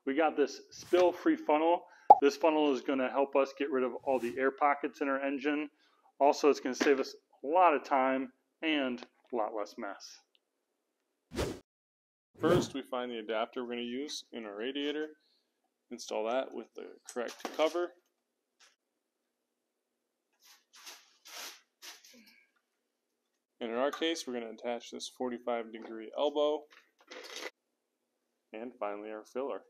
we got this spill-free funnel. This funnel is going to help us get rid of all the air pockets in our engine. Also, it's going to save us a lot of time and a lot less mess. First, we find the adapter we're going to use in our radiator. Install that with the correct cover. And in our case, we're going to attach this 45-degree elbow. And finally, our filler.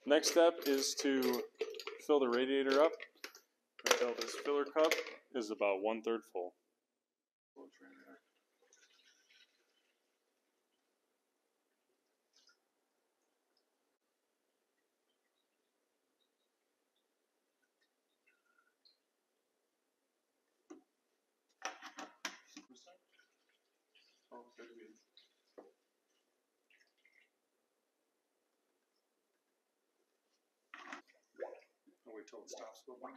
Next step is to fill the radiator up until this filler cup is about 1/3 full. I'll wait till it stops bubbling.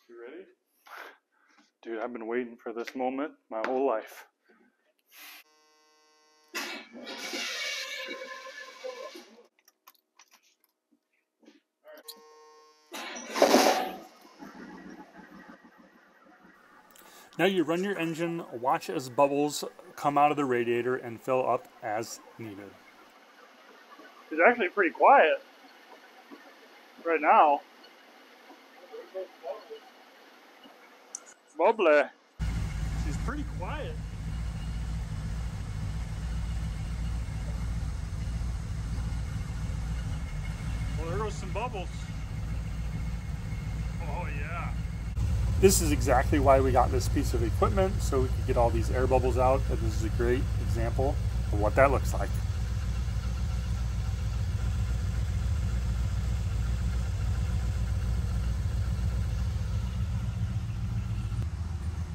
You ready? Dude, I've been waiting for this moment my whole life. Now you run your engine, watch as bubbles come out of the radiator and fill up as needed. It's actually pretty quiet right now. Bubbly. She's pretty quiet. Well, there goes some bubbles. Oh yeah. This is exactly why we got this piece of equipment, so we could get all these air bubbles out, and this is a great example of what that looks like.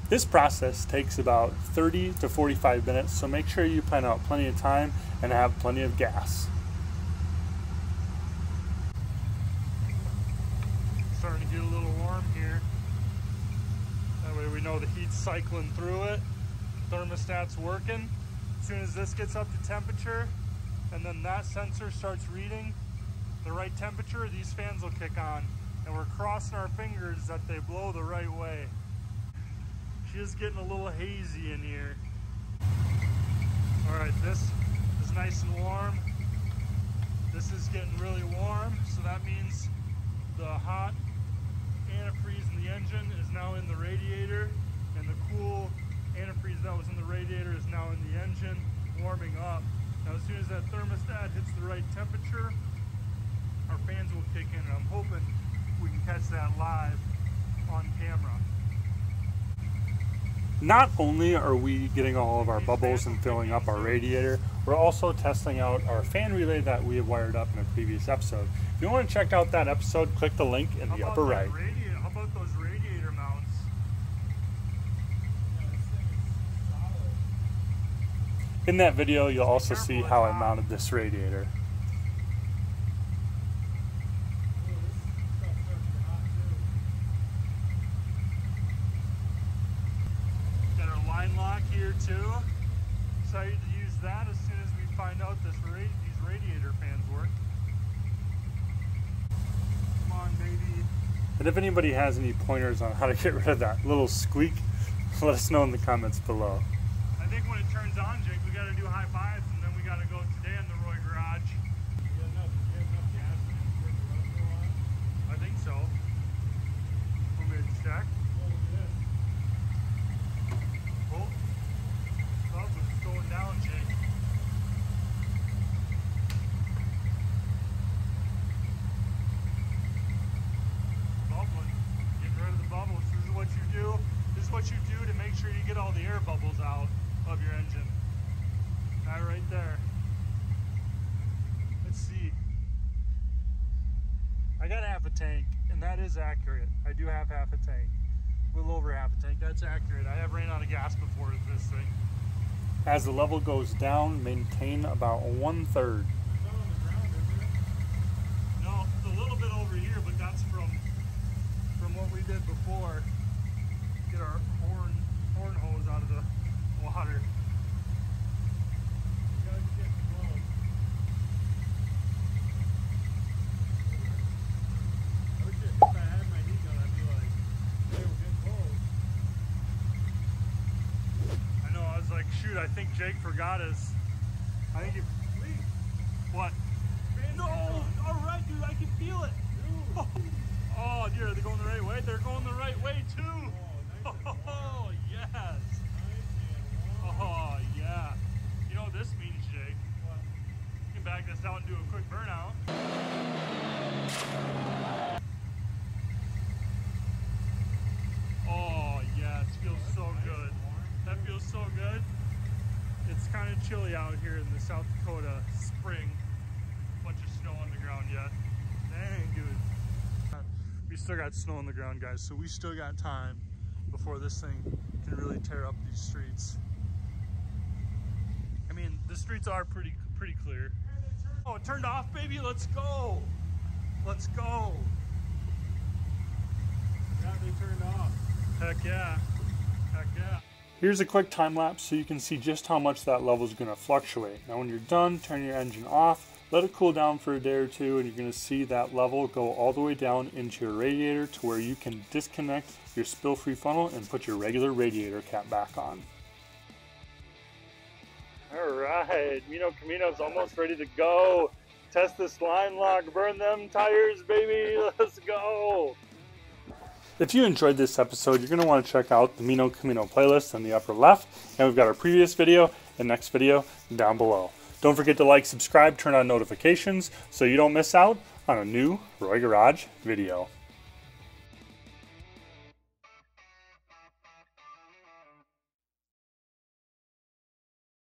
This process takes about 30 to 45 minutes, so make sure you plan out plenty of time and have plenty of gas. Starting to get a little warm here. That way we know the heat's cycling through it. Thermostat's working. As soon as this gets up to temperature and then that sensor starts reading the right temperature, these fans will kick on. And we're crossing our fingers that they blow the right way. She is getting a little hazy in here. All right, this is nice and warm. This is getting really warm, so that means the hot antifreeze in the engine is now in the radiator, and the cool antifreeze that was in the radiator is now in the engine, warming up. Now, as soon as that thermostat hits the right temperature, our fans will kick in, and I'm hoping we can catch that live on camera. Not only are we getting all of our bubbles and filling up our radiator, we're also testing out our fan relay that we have wired up in a previous episode. If you want to check out that episode, click the link in the upper right. How about those radiator mounts? In that video, you'll also see how I mounted this radiator. Got our line lock here too. Excited to use that as soon as we find out these radiator fans work. Come on, baby. And if anybody has any pointers on how to get rid of that little squeak, let us know in the comments below. I think when it turns on, Jake, we got to do high fives, and then we got to go today in the Roy garage. You have enough gas in it for it to run for a while? I think so. Want me to check? Oh, it's going down, Jake. Bubbling. Getting rid of the bubbles. This is what you do. This is what you do to make sure you get all the air bubbles out of your engine. That right there. Let's see. I got half a tank, and that is accurate. I do have half a tank. A little over half a tank. That's accurate. I have ran out of gas before with this thing. As the level goes down, maintain about 1/3. It's not on the ground, is it? No, it's a little bit over here, but that's from what we did before. Get our horn hose out of the water. I think Jake forgot his. I think he. What? No! Alright, dude, I can feel it! Oh, dude, are they going the right way? They're going the right way, too! Oh, yes! Oh, yeah. You know what this means, Jake? You can back this out and do a quick burnout. Oh, yeah, it feels so good. That feels so good. It's kind of chilly out here in the South Dakota spring. Bunch of snow on the ground yet. Dang, dude. We still got snow on the ground, guys, so we still got time before this thing can really tear up these streets. I mean, the streets are pretty clear. Oh, it turned off, baby. Let's go. Let's go. Yeah, they turned off. Heck yeah. Heck yeah. Here's a quick time lapse so you can see just how much that level is going to fluctuate. Now when you're done, turn your engine off, let it cool down for a day or two, and you're going to see that level go all the way down into your radiator to where you can disconnect your spill-free funnel and put your regular radiator cap back on. Alright, Meano Camino's almost ready to go. Test this line lock, burn them tires, baby. Let's go. If you enjoyed this episode, you're going to want to check out the Meano Camino playlist in the upper left, and we've got our previous video and next video down below. Don't forget to like, subscribe, turn on notifications so you don't miss out on a new Roy Garage video.